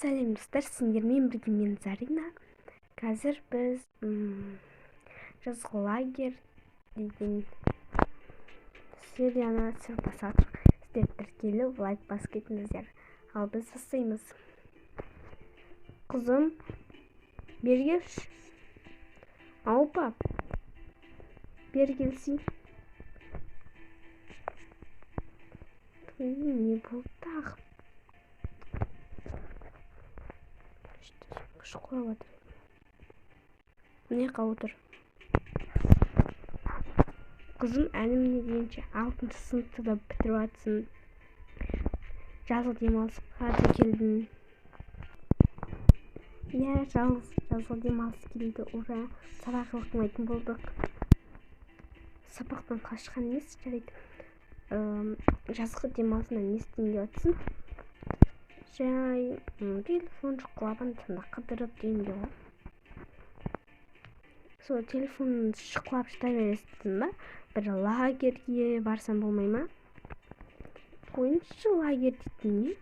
Сәлем достар, сендермен бірге мен Зарина. Қазір біз жазғы лагерь деген серияны бастадық. Сіздер тіркеліп лайк басып кетіңіздер. Ал біз бастаймыз. Қызым, бері келші. Аупа, бері келсін. Не болды тағы? Шықлап отыр. Міне отыр. Қызым, әлімне дейінше 6 сыныпты да бітіріп атсын. Жазғы демалысқа да келдің. Иә, жазғы демалыс келді. Ура! Сабақ оқымайтын болдық. Сабақтан қашқан емес, жарайды. Жазғы демалысында не істейін деп атсын? Жай телефон шұқылабын тында қыдырып дейінде ғой. Сол телефонын шұқылап шыдай бересің ба? Бір лагерьге барсам болмай ма? Қойыншы лагерь дейтін не?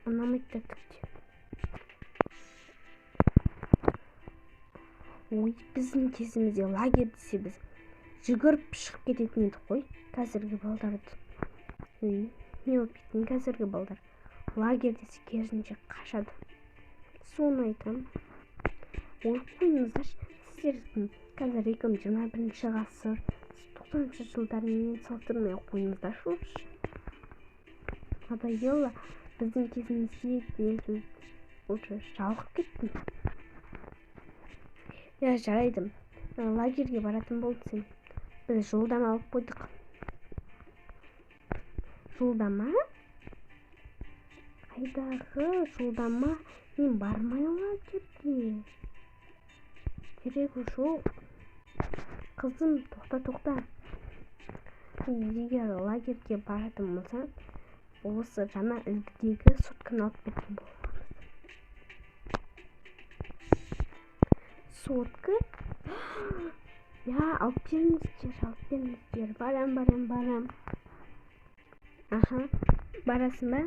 Ұнамайды да түкте. Ой, біздің кезімізде лагерь десе біз жүгіріп шығып кететін едік қой. Қазіргі балдарды. Не болып кеткен қазіргі балдар? Лагерь десе керісінше қашады. Соны айтам. Ойлап қойыңыздаршы, сіздердің қазір 2021 ғасыр 90-шы жылдармен салыстырмай қойыңыздаршы. Надоело, біздің кезімізде деген сөз жалығып кеттім. Я, жарайды. Лагерьге баратын болды сен. Біз жолдама алып қойдық. Жолдама? Қайдағы жолдама? Мен бармай лагерьге. Керегі жоқ. Қызым, тоқта. Егер лагерьге баратын болсаң, осы жаңа үлгідегі сотканы алып кеткен боламыз. Сотка? Я, алып беріңіздер. Барам. Аха, барасың ба?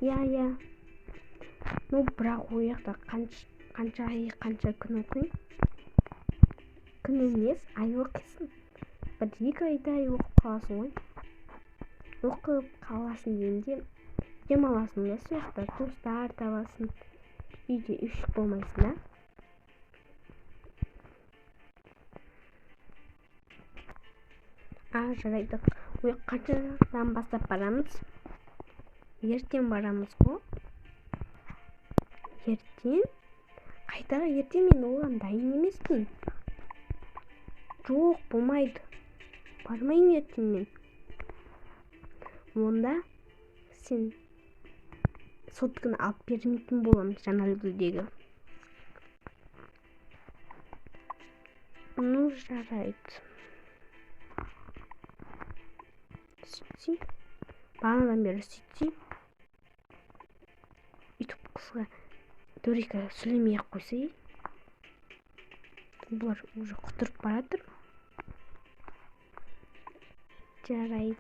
Я. Ну, бірақ ояқта қанша күн оқиын? Күн емес, ай оқисын. 1-2 айдай оқып қаласың ғой. Оқып қаласың дегенде демаласың да сояқта достар табасың. Үйде үйшік болмайсың да. Жарайды. Қаншадан бастап барамыз? Ертең барамыз ғой. Ертең? Қайдағы ертең? Мен оған дайын емеспін. Жоқ, болмайды. Бармайын ертең мен. Онда сен сотканы алып бермейтін боламын жаңа үлгідегі. Ну, жарайды. Сөйтсей, бағанадан бері сөйтсей, үйтіп қызға дөрекі сөйлемей-ақ қойсай. Бұлар уже құтырып баратыр. Жарайды.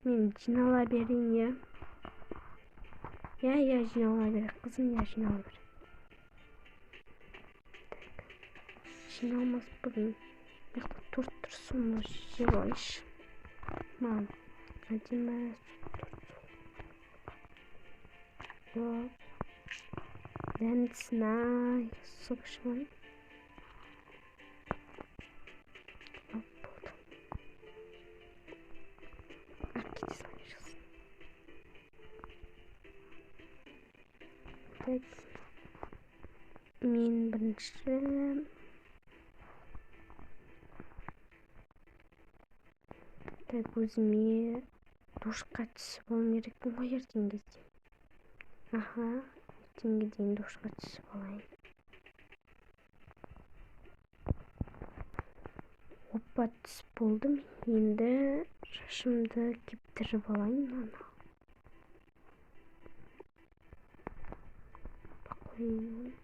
Мен жинала берейін, я, жинала бер. Қызым, я, жинала бер. Жиналмас бұрын. Яқта торт тұрсын, жеп алайшы. Маған әдемі торт. Дәмдісін, sok шымай. Болды. Кете салайын жасын. Так. Мен бірінші... Так, өзіме душқа түсіп алым керекпін ғой ертең кезде. Аха, ертеңге дейін душқа түсіп алайын. Опа, түсіп болдым. Енді шашымды кептіріп алайын. Бақойын.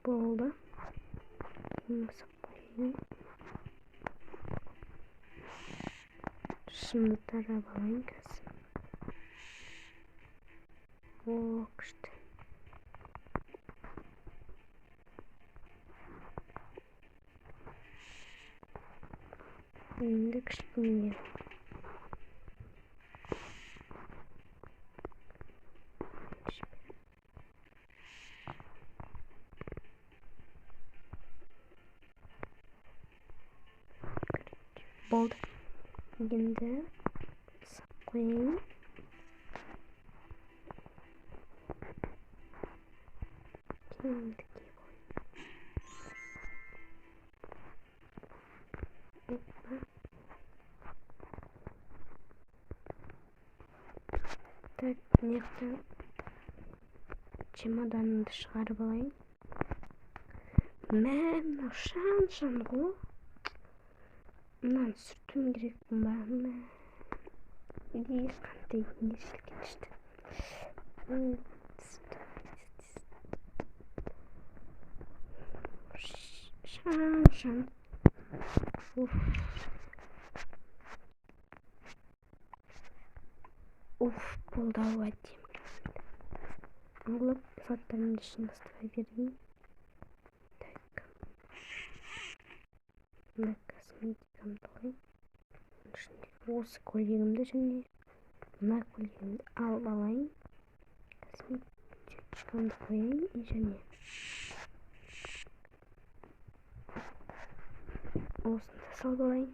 Болды. Қойын. Шымды тарап алайын қазір. О, күшті. Енді кішкене. Болды. Енді қойын. Кеңдікке қойын. Так, мынаяқта чемоданымды шығарып алайын. Мә, шан ғой. Мынаны сүртуім керекпін ба? Или қандай не шілкенішті. Шан. Болды ау әдем. Алып, заттарымды ішіне ұстыра берейін. Так. Мына косметикамды қойын. Осы көйлегімді және мына көйлегімді алып алайын. Косметикамды қойын және осында салып алайын.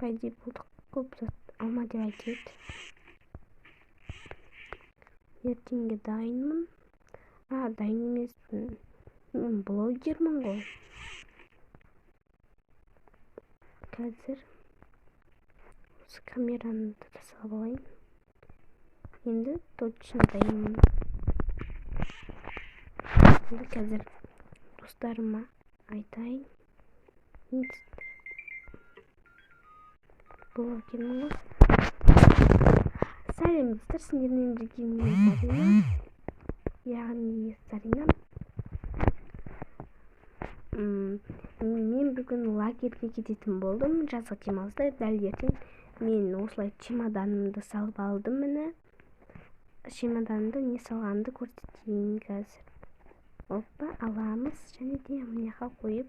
Қайде болдық, көп зат алма деп айтады. Ертеңге дайынмын. Дайын емеспін. Мен блогермін ғой. Қазір осы камераны да салып алайын. Енді точно дайынмын. Енді қазір достарыма айтайын. Блогермін ғой. Сәлем достар, сендермен бірге мен Зарина. Яғни Зарина. Мен бүгін лагерьге кететін болдым. Жазғы демалыста дәл ертең мен осылай чемоданымды салып алдым. Міне чемоданымды не салғанымды көрсетейін қазір. Опа, аламыз және де мынаға қойып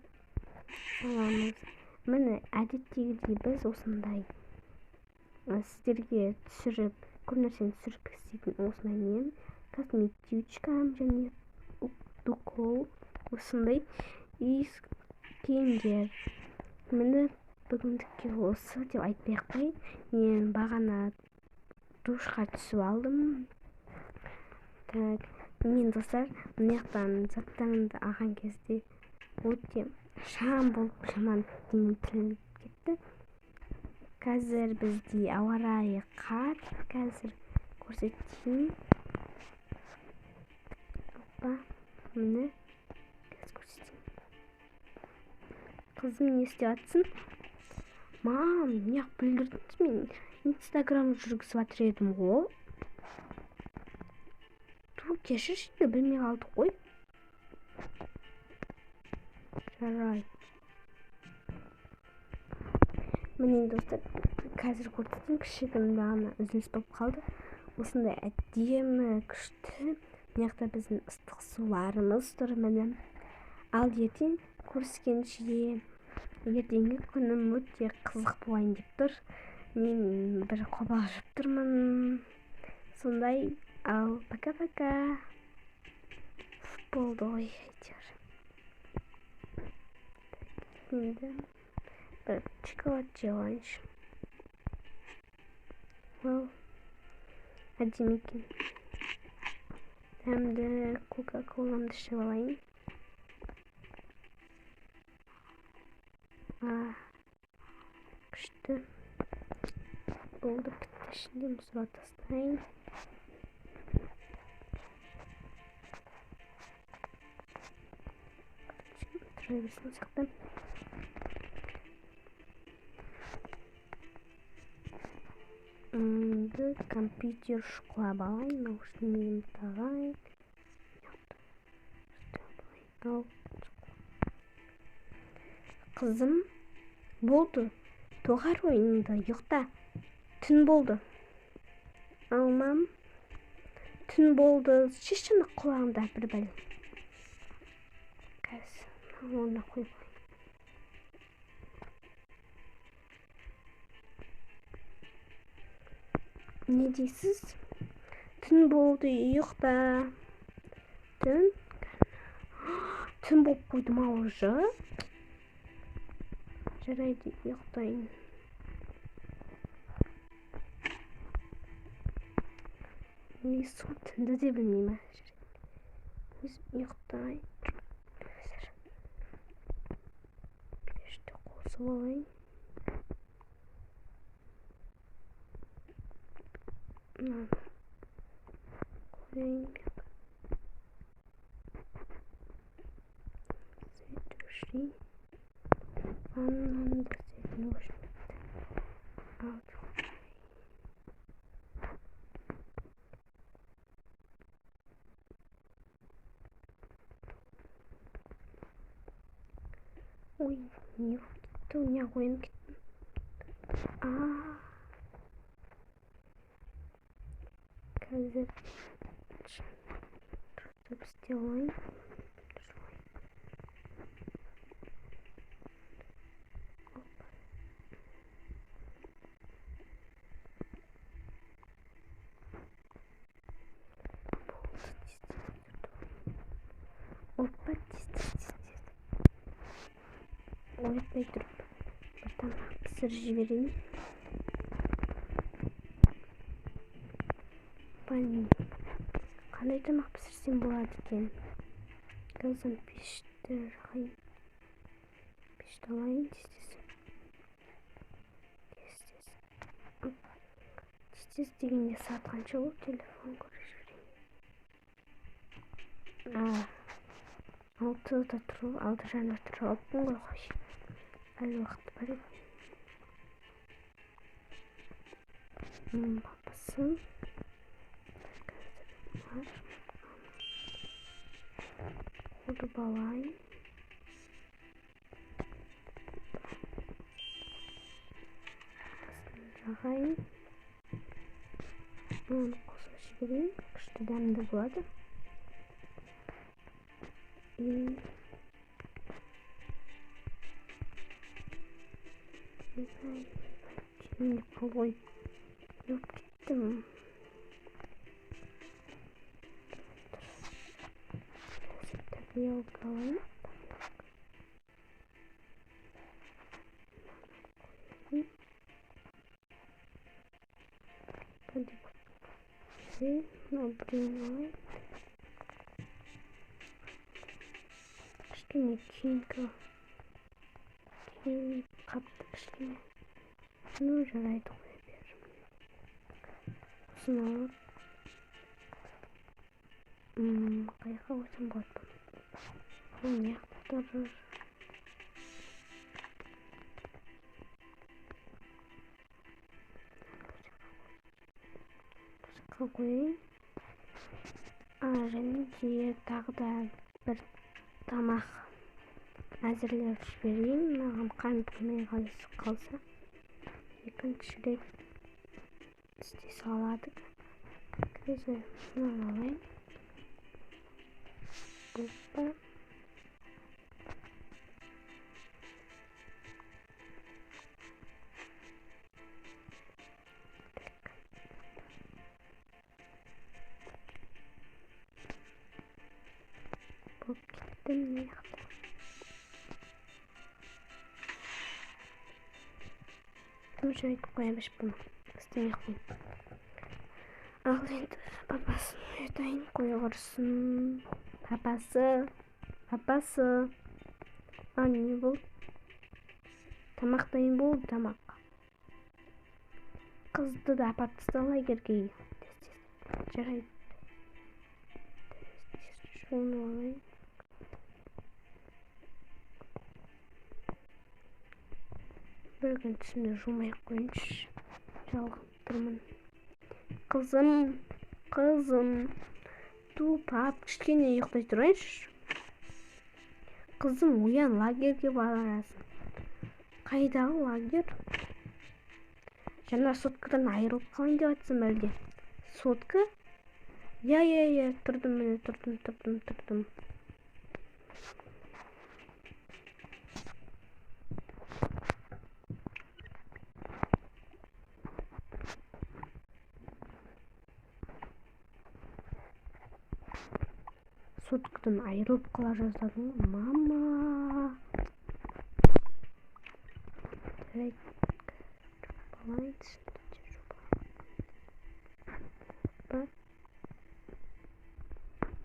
аламыз. Міне әдеттегідей біз осындай сіздерге түсіріп, көп нәрсені түсіріп істейтін осындай нем, косметичкам және укол осындай киімдер. Міне бүгіндікке осы деп айтпай ақ қояйын. Мен бағана душқа түсіп алдым. Так, мен достар мынаяқтан заттарымды алған кезде өте шам болып жаман тілініп кетті. Қазір бізде ауа райы қар. Қазір көрсетейін. Опа, міне қазір көрсетейін. Қызым не істеп жатсың? Мам, неғып бүлдірдіңіз? Мен Инстаграм жүргізіп жатыр едім ғой. Кешірші, білмей қалдық қой. Жарайды. Міне достар, қазір көрсетейін. Кішігірім бағана үзіліс болып қалды. Осындай әдемі, күшті. Мыняқта біздің ыстық суларымыз тұр. Міне. Ал ертең көріскенше, ертеңгі күнім өте қызық болайын деп тұр. Мен бір қобалжып тұрмын. Сондай. Ал пока-пока. Болды ғой әйтеуір. Енді бір шоколад жеп алайыншы. Әдемі екен. Дәмді кока-коламды ішіп алайын. Күшті. Болды, бітті. Ішінде мұзға тастайын. Тұра берсін сақтан. Компьютер шұқылап алайын. Наушнигімді тағайын. Ал. Қызым, болды. Доғар ойынды, ұйықта. Түн болды. Алмам. Түн болды. Шешіні құлағында бір бәлем. Қазір оны қойып қойын. Не дейсіз? Түн болды, ұйықта. Түн болып қойды ма уже? Жарайды, ұйықтайын. Не сол түнді де білмеймін. Өзім ұйықтай. Пешті қосып алайын. Қойын. Свет ушли. Ваннаны да свет нужно. Ой, не кетті, у меня ойын кетті. Қазір тұрып істей алайын. Опа, тез. Оятпай тұрып, бір тамақ пісіріп жіберейін. Қандай тамақ пісірсем болады екен? Қазір пешті жағайын. Пешті алайын, тез дегенде сағат қанша болып телефон көріп жіберейін. 6-да тұрып, 6:30 тұрып алыппын ғой, қой. Әлі уақыт бар еді. Папасы. Буду балайын. Жағайын. Оны қосып жіберейін. Күшті дәмді болады. Şimdi kolay yok gittim. Tabii yok alayım. Hadi bakalım. Ne yapayım? Кішкене кейін қапты кішкене. Ну, жарайды, қоя бер. Сосын алып. Қайыққа қойсам болады. Ол не жақта тұр? Қойыққа қойайын. Және де тағы да бір тамақ әзірлеп жіберейін. Маған қандырмай қалса екінші рет істей саладық. Қазір мынаны алайын. Опа. Болып кеттім, не яқты. Уже айтып қоямыз бұны. Істей қойын. Ал енді папасын айтайын, қоя құрсын. Папасы. Не болды? Тамақ дайын болды, тамақ. Қызды да апарып тастала егерге. Жарайды. Оны алайын. Bir gün şimdi жумай қойыншы. Жалғып тұрмын. Қызым. Ту, пап, кішкене ұйықтай тұрайыншы. Қызым, оян, лагерге барасың. Қайдағы лагер? Жаңа соткадан айырылып қалайын деп жатсың ба әлде? Сотка? Я, тұрдым, міне, тұрдым. Соткадан айырылып қала жаздадың, мама.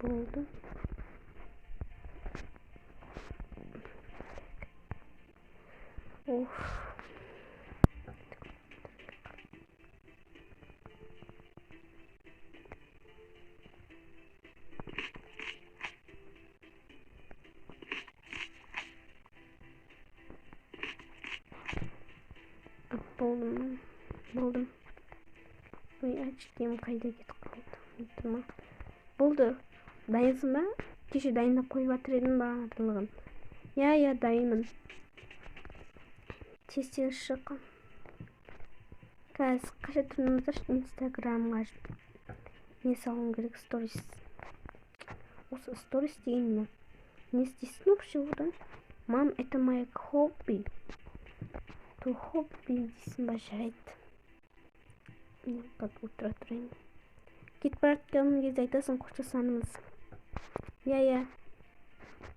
Болды. Болдым. Ой, очкиім қайда кетіп қалды. Болды. Дайынсың ба? Кеше дайындап қойып жатыр едім барлығын. Я, дайынмын. Тез шық. Қазір қаша тұрмыздар, инстаграмға не салуым керек, сторис. Осы сторис деген не? Не істейсің вообще одан? Мам, это моя хобби. То хобби дейсің ба, жарайды. Как отыра тұрайын. Кетіп бара жатқан кезде айтасың, қоштасамыз. Я.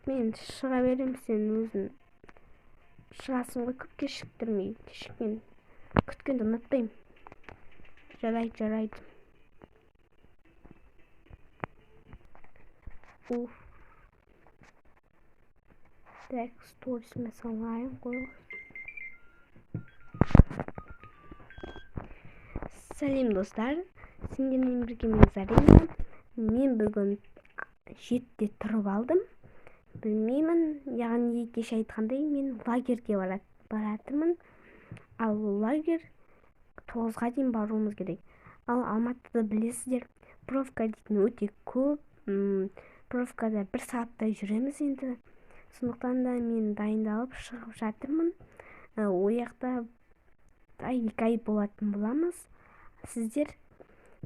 Мен шыға берем, сен өзің шығасың ғой, көп кешіктірмей. Күткенді ұнатпаймын. Жарайды. Так, сторисіме салайын ғой. Сәлем достар, сендермен бірге мен Зарина. Мен бүгін 7-де тұрып алдым. Білмеймін, яғни кеше айтқандай мен лагерге баратырмын. Ал лагер 9-ға дейін баруымыз керек. Ал Алматыда білесіздер, профка дейтін өте көп. Профкада 1 сағаттай жүреміз енді. Сондықтан да мен дайындалып шығып жатырмын. Ояқта 2 ай болатын боламыз. Сіздер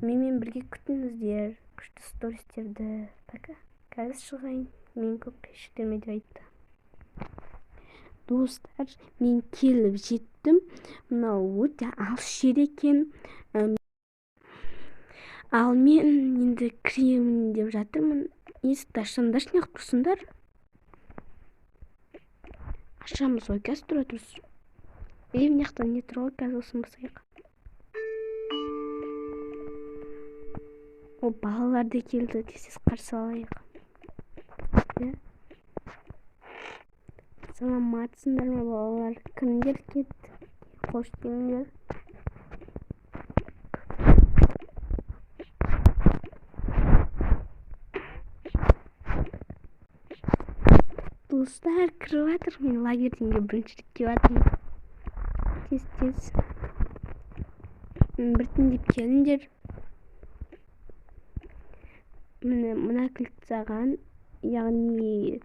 менімен бірге күтіңіздер, күшті стористерді. Пока. Қазір шығайын. Мен көп кешіктірме деп айтты. Достар, мен келіп жеттім. Мынау өте алыс жер екен. Ал мен енді кіремін деп жатырмын. Есікті ашсаңдаршы, неғып тұрсыңдар? Ашамыз ғой, қазір тұра тұрсың. Мынаяқта не тұр ғой, қазір ұсынбасайық. О, балалар да келді, тез қарсы алайық. Саламатсыңдар ма балалар? Кімдер кетті? Қош келіңдер. Достар, кіріп жатыр. Мен лагерденге біріншілік келіп жатырмын. Тез. Біртіндеп келіңдер. Мына кілт саған, яғни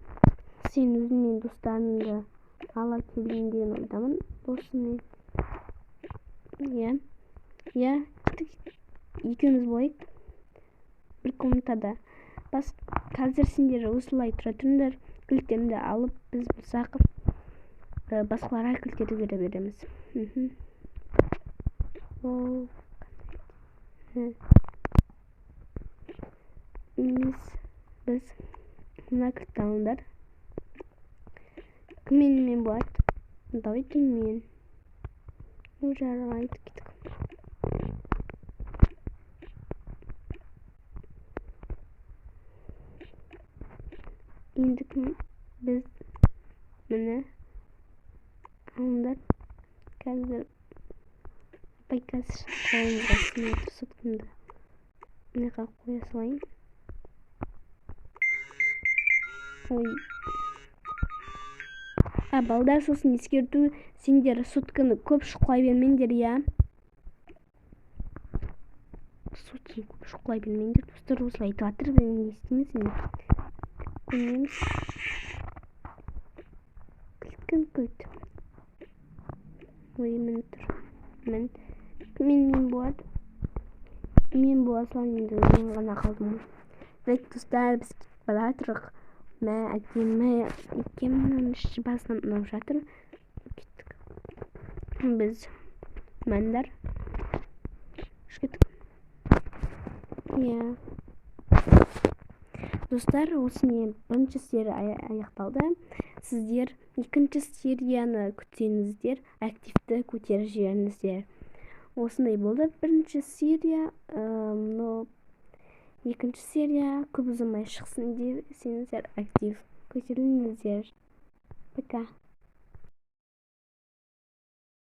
сен өзіңмен достарыңды ала келдің деген ойдамын. Досымен. Я, екеуміз болайық. Бір комнатада. Қазір сендер осылай тұра тұрыңдар. Кілттерімді алып, біз мұсақып басқаларға кілттерді бере береміз. Біз мына кілтті алыңдар. Кіммен болады? Давайте мен. Жарайды, кеттік. Енді біз міне алыңдар. Қазір қолымызға сіңеді соткымды. Мынаға қоя салайын. Ой. Балдар, сосын ескерту, сендер сотканы көп шұқылай бермеңдер, я. Сотканы көп шұқылай бермеңдер. Достар осылай айтып жатыр, не істейміз енді. Білмейміз. күнкілт. Ой, мен тұр. Мен болады. Мен боласам енді мен ғана қалдым. Рек достар, біз кетіп бара жатырық. Мә әдемі екеумнің іші басынан ұнап жатыр. Кеттік. Біз мәндар. Кеттік. Иә. Достар, осыны бірінші серия аяқталды. Сіздер екінші серияны күтсеңіздер, активті көтеріп жіберіңіздер. Осындай болды бірінші серия. Екінші серия көп ұзамай шықсын десеңіздер, актив көтеріңіздер. Пока.